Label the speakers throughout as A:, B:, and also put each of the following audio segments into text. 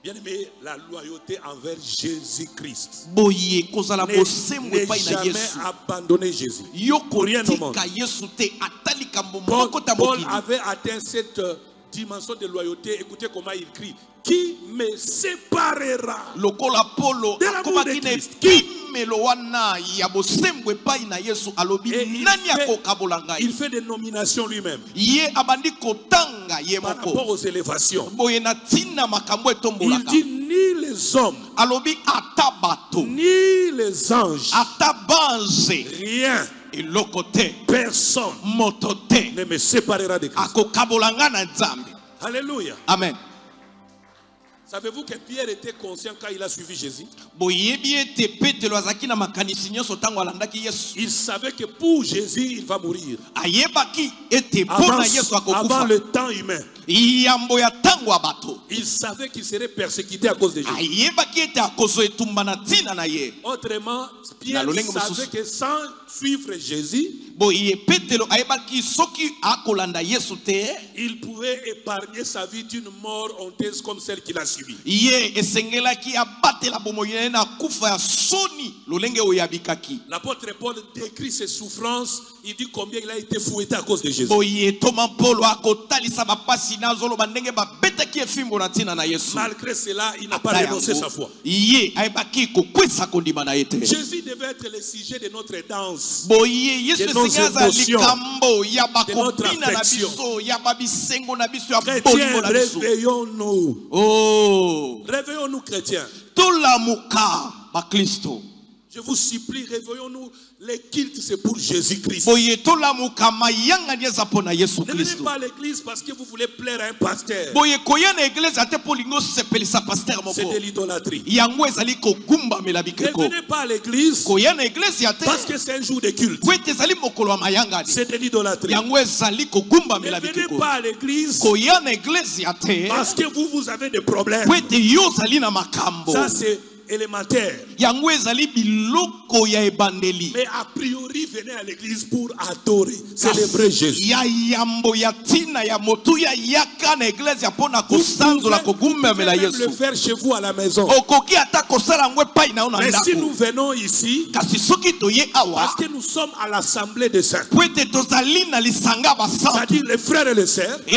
A: Bien aimé, la loyauté envers Jésus-Christ.
B: Ne
A: jamais abandonner Jésus. Pour rien au monde. Paul avait atteint cette dimension de loyauté. Écoutez comment il crie. Qui me séparera de l'amour de Christ? Qui? Il fait des nominations lui-même par rapport aux élévations. Il dit ni les hommes, ni les anges, rien, personne ne me séparera de Christ. Alléluia.
B: Amen.
A: Savez-vous que Pierre était conscient quand il a suivi Jésus? Il savait que pour Jésus, il va mourir. Avant le temps humain. Il savait qu'il serait persécuté à cause de Jésus. Autrement, Pierre savait que sans suivre Jésus, il pouvait épargner sa vie d'une mort honteuse comme celle qu'il a subie. L'apôtre Paul décrit ses souffrances. Il dit combien il a été fouetté à cause de Jésus. Malgré cela, il n'a pas renoncé sa foi. Jésus devait être le sujet de notre danse, de nos émotions, de notre affection. Chrétiens, réveillons-nous. Réveillons-nous, chrétiens. Je vous supplie, réveillons-nous. Les cultes, c'est pour Jésus-Christ. Ne venez pas à l'église parce que vous voulez plaire à un pasteur. C'est de l'idolâtrie. Ne venez pas à l'église parce que c'est un jour de culte. C'est de l'idolâtrie. Ne venez pas à l'église parce que vous avez des problèmes. Ça, c'est élémentaire. Mais a priori, venez à l'église pour adorer, célébrer Jésus. Vous pouvez même le faire chez vous à la maison. Mais si nous venons ici, parce que nous sommes à l'assemblée des saints, c'est-à-dire les frères et les sœurs qui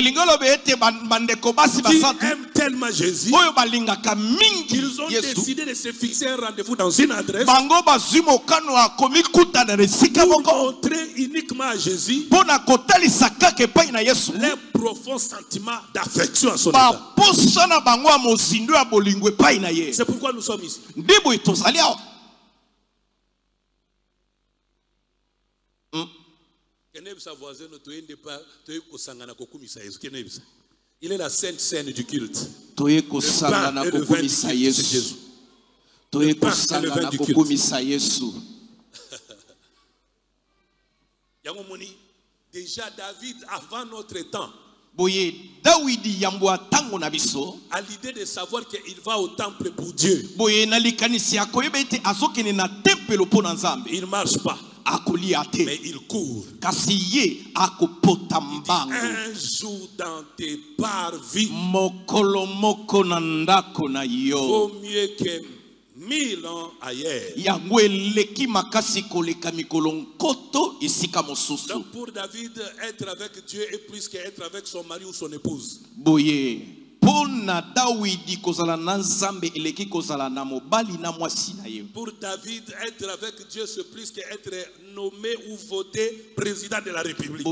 A: aiment tellement Jésus, qu'ils ont décidé de se fixer un rendez-vous dans une adresse pour montrer uniquement à Jésus les profonds sentiments d'affection à son égard. C'est pourquoi nous sommes ici. Il est la sainte scène du culte. Le pain et le vin du culte, c'est Jésus. Le pain et le vin du culte. Déjà David, avant notre temps, a l'idée de savoir qu'il va au temple pour Dieu. Il ne marche pas, mais il court. Il dit, un jour dans tes parvis vaut mieux que 1000 ans ailleurs. Donc pour David, être avec Dieu est plus qu'être avec son mari ou son épouse. Pour David, être avec Dieu, c'est plus qu'être nommé ou voté président de la République.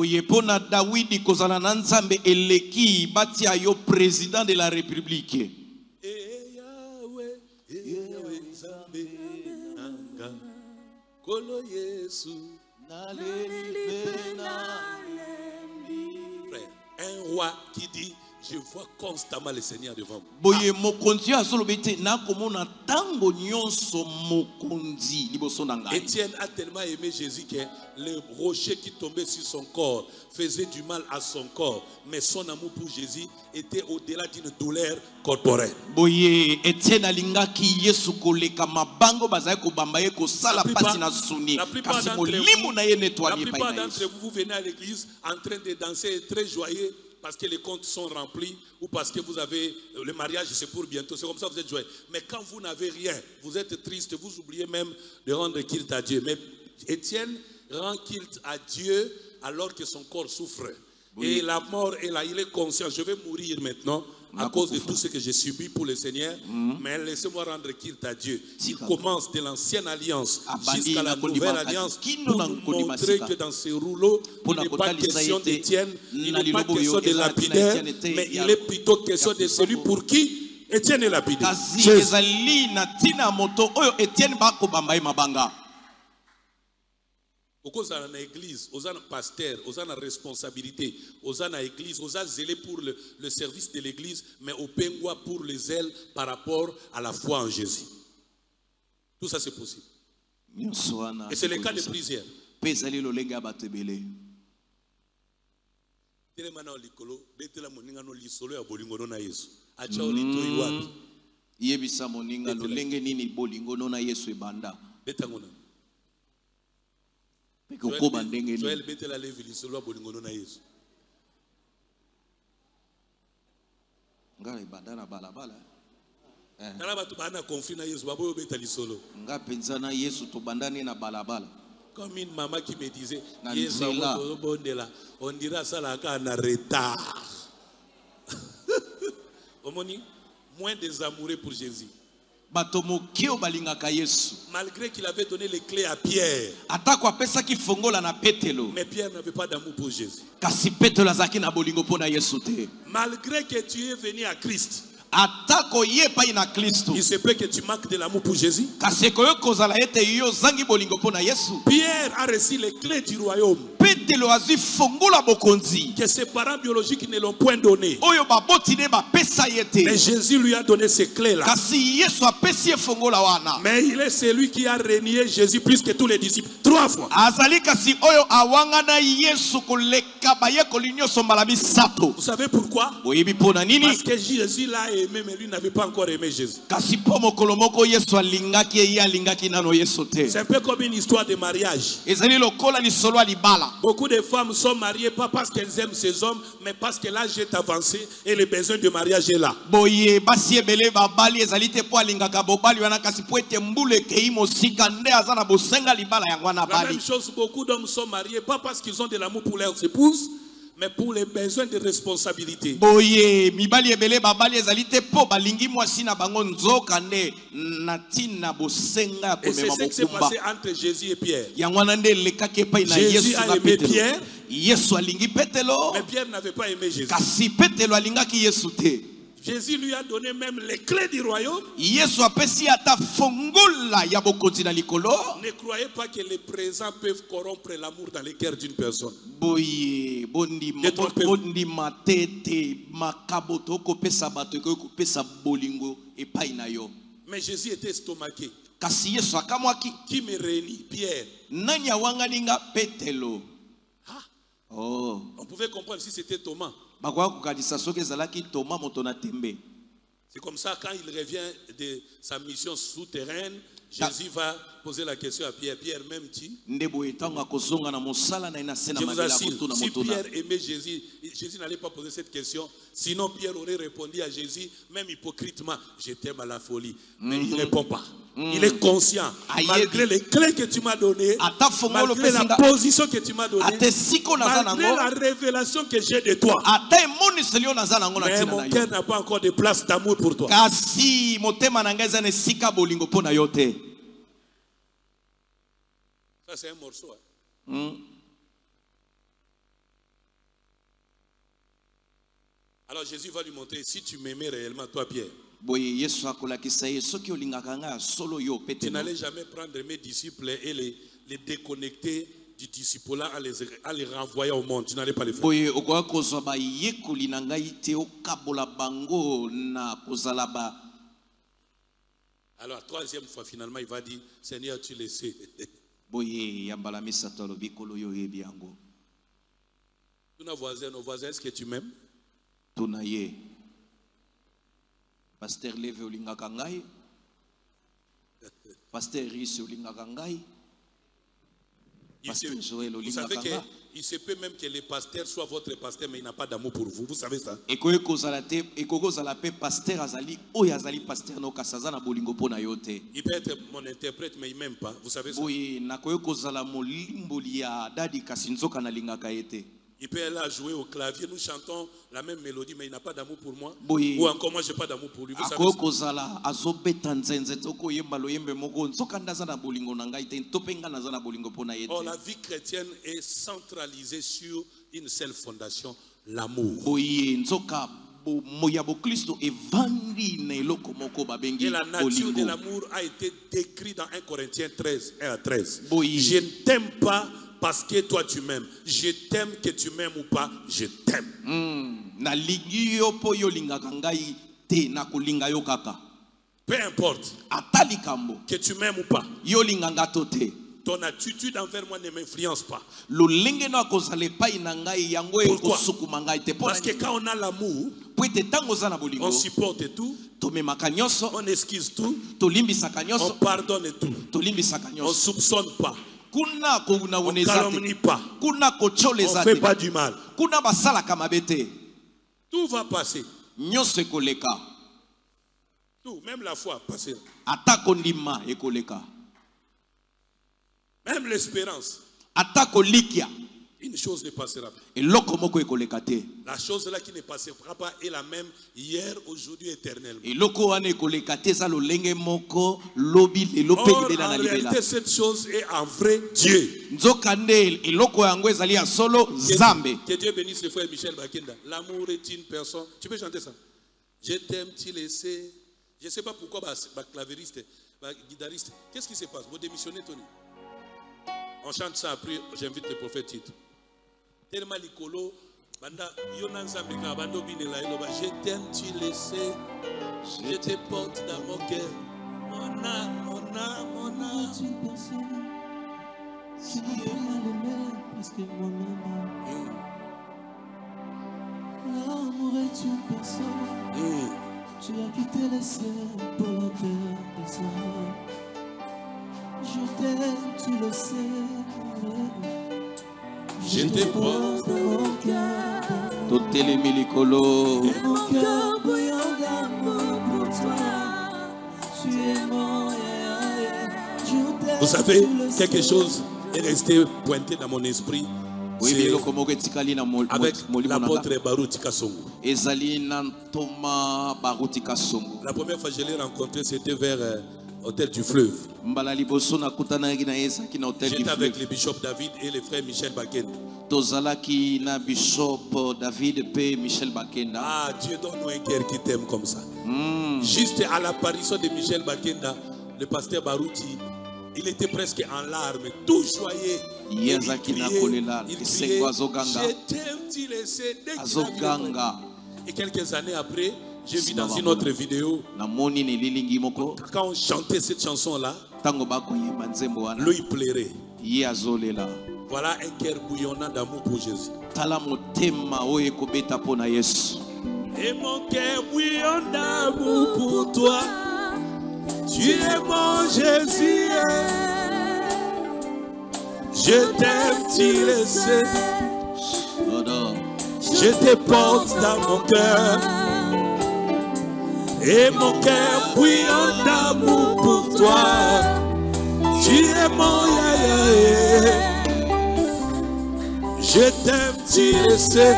A: Frère, un roi qui dit je vois constamment le Seigneur devant moi. Étienne a tellement aimé Jésus que le rocher qui tombait sur son corps faisait du mal à son corps. Mais son amour pour Jésus était au-delà d'une douleur corporelle. La plupart d'entre vous venez à l'église en train de danser très joyeux.
C: parce que les comptes sont remplis ou parce que vous avez le mariage, c'est pour bientôt. C'est comme ça que vous êtes joyeux. Mais quand vous n'avez rien, vous êtes triste, vous oubliez même de rendre culte à Dieu. Mais Étienne rend culte à Dieu alors que son corps souffre. Oui. Et la mort est là, il est conscient. Je vais mourir maintenant à cause de tout ce que j'ai subi pour le Seigneur. Mais laissez-moi rendre culte à Dieu. Il commence de l'ancienne alliance jusqu'à la nouvelle alliance pour nous montrer que dans ces rouleaux, il n'est pas question d'Étienne, il n'est pas question de lapidaire, mais il est plutôt question de celui pour qui Étienne est lapidaire. Aux dans l'église, aux pasteur, aux la responsabilité, aux dans l'église, aux zélé pour le service de l'église, mais au pengwa pour les zèles par rapport à la foi en Jésus. Tout ça c'est possible. Et c'est le cas de plusieurs. Joël betela levi lisolo bolingono na Yesu.
A: Ngale badana balabala.
C: Nala batu bana conflit na Yesu babo beta lisolo.
A: Nga penza na Yesu to bandane na balabala.
C: Comme une maman qui me disait Yesu babo bondela on dira ça là quand on retard. Omoni moins désamoureux pour Jésus. Malgré qu'il avait donné les clés à Pierre, mais Pierre n'avait pas d'amour pour Jésus. Malgré que tu es venu à Christ, il se peut que tu manques de l'amour pour Jésus. Pierre a reçu les clés du royaume que ses parents biologiques ne l'ont point donné. Mais Jésus lui a donné ces clés-là. Mais il est celui qui a régné Jésus plus que tous les disciples 3 fois. Vous savez pourquoi? Parce que Jésus l'a aimé, mais lui n'avait pas encore aimé Jésus. C'est un peu comme une histoire de mariage. Beaucoup de femmes sont mariées pas parce qu'elles aiment ces hommes, mais parce que l'âge est avancé et le besoin de mariage est là. La même chose, beaucoup d'hommes sont mariés pas parce qu'ils ont de l'amour pour leurs épouses, mais pour les besoins de responsabilité. Et c'est ce qui s'est passé entre Jésus et Pierre. Jésus a aimé Pierre, mais Pierre n'avait pas aimé Jésus. Jésus lui a donné même les clés du royaume. Ne croyez pas que les présents peuvent corrompre l'amour dans le cœur d'une personne. Mais Jésus était estomaqué. Qui me réunit? Pierre. Oh. On pouvait comprendre si c'était Thomas. C'est comme ça, quand il revient de sa mission souterraine, Jésus va poser la question à Pierre. Pierre, m'aimes-tu? Je vous assure, si Pierre aimait Jésus, Jésus n'allait pas poser cette question. Sinon, Pierre aurait répondu à Jésus, même hypocritement, je t'aime à la folie. Mais il ne répond pas. Il est conscient. Malgré les clés que tu m'as données, malgré la position que tu m'as donnée, malgré la révélation que j'ai de toi, mais mon cœur n'a pas encore de place d'amour pour toi. Ça, c'est un morceau. Alors Jésus va lui montrer, si tu m'aimais réellement, toi Pierre, tu n'allais jamais prendre mes disciples et les déconnecter du disciple-là à les renvoyer au monde. Tu n'allais pas le faire. Alors, troisième fois, finalement, il va dire, Seigneur, tu le sais. Nos voisins, est-ce que tu m'aimes?
A: Pasteur Leve olingaka ngai. Pasteur Rice olingaka ngai.
C: Vous savez qu'il se peut même que les pasteurs soient votre pasteur, mais il n'a pas d'amour pour vous. Vous savez ça?
A: Il peut
C: être mon interprète, mais il ne m'aime pas. Vous savez ça? Il peut aller jouer au clavier, nous chantons la même mélodie, mais il n'a pas d'amour pour moi. Ou encore moi, je n'ai pas d'amour pour lui. Vous savez ça? La vie chrétienne est centralisée sur une seule fondation, l'amour. Et la nature de l'amour a été décrite dans 1 Corinthiens 13, 1 à 13. Je ne t'aime pas parce que toi tu m'aimes. Je t'aime que tu m'aimes ou pas, je t'aime. Peu importe que tu m'aimes ou pas. Ton attitude envers moi ne m'influence pas. Pourquoi? Parce que quand on a l'amour, on supporte tout, on excuse tout, on pardonne tout, on ne soupçonne pas. On ne calomnie pas. On ne fait pas du mal. Tout va passer. Tout, même la foi passer. Même l'espérance. Une chose ne passera pas. La chose là qui ne passera pas est la même hier, aujourd'hui, éternellement. Or, en réalité, cette chose est en vrai Dieu. Que Dieu bénisse le frère Michel Bakenda. L'amour est une personne. Tu peux chanter ça? Je t'aime, tu le sais. Je ne sais pas pourquoi, clavériste, guitariste. Qu'est-ce qui se passe? Vous démissionnez, Tony? On chante ça après, j'invite le prophète Tito. Tellement l'icolo, je t'aime, tu le sais, je te porte dans mon cœur. Mon âme, mon âme, mon âme.
D: Tu ne peux pas l'aimer parce que mon âme. L'amour est une personne. Tu as quitté le ciel pour la terre des hommes. Je t'aime, tu le sais.
C: Je te porte
D: dans mon cœur.
A: Tout est milicolo.
D: Et mon cœur bouillant d'amour pour toi. Tu es mon yeah.
C: Vous savez, quelque chose est resté pointé dans mon esprit. C'est avec l'apôtre Baruti Kasongo. La première fois que je l'ai rencontré, c'était vers Hôtel du Fleuve. J'étais avec le bishop David et le frère Michel Bakenda. Ah, Dieu donne-nous un cœur qui t'aime comme ça. Juste à l'apparition de Michel Bakenda, le pasteur Baruti, il était presque en larmes, tout joyeux. Il criait, je t'aime, tu le sais, dès qu'il a vu. Et quelques années après, j'ai vu dans une autre vidéo, quand on chantait cette chanson-là, lui il pleurait. Voilà un cœur bouillonnant d'amour pour Jésus. Et mon cœur bouillonne d'amour pour toi. Tu es mon Jésus. Je t'aime, tu le sais. Je te porte dans mon cœur. Et mon cœur bouillonne d'amour pour toi. Tu es mon yaya. Je t'aime, tu le sais.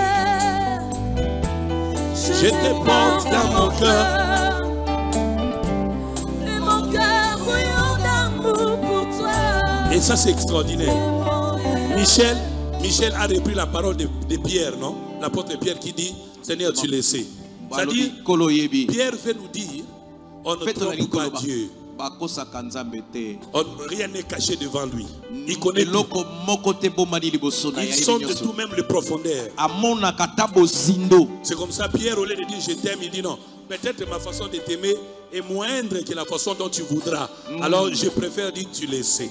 C: Je te porte dans mon cœur.
D: Et mon cœur bouillonne d'amour pour toi.
C: Et ça c'est extraordinaire. Michel a repris la parole de Pierre, non? L'apôtre Pierre qui dit, Seigneur, tu le sais. C'est-à-dire, Pierre veut nous dire, on ne trompe pas Dieu. Rien n'est caché devant lui. Il connaît tout. Il sonde de tout, même les profondeurs. C'est comme ça, Pierre, au lieu de dire je t'aime, il dit non. Peut-être ma façon de t'aimer est moindre que la façon dont tu voudras. Alors je préfère dire tu le sais.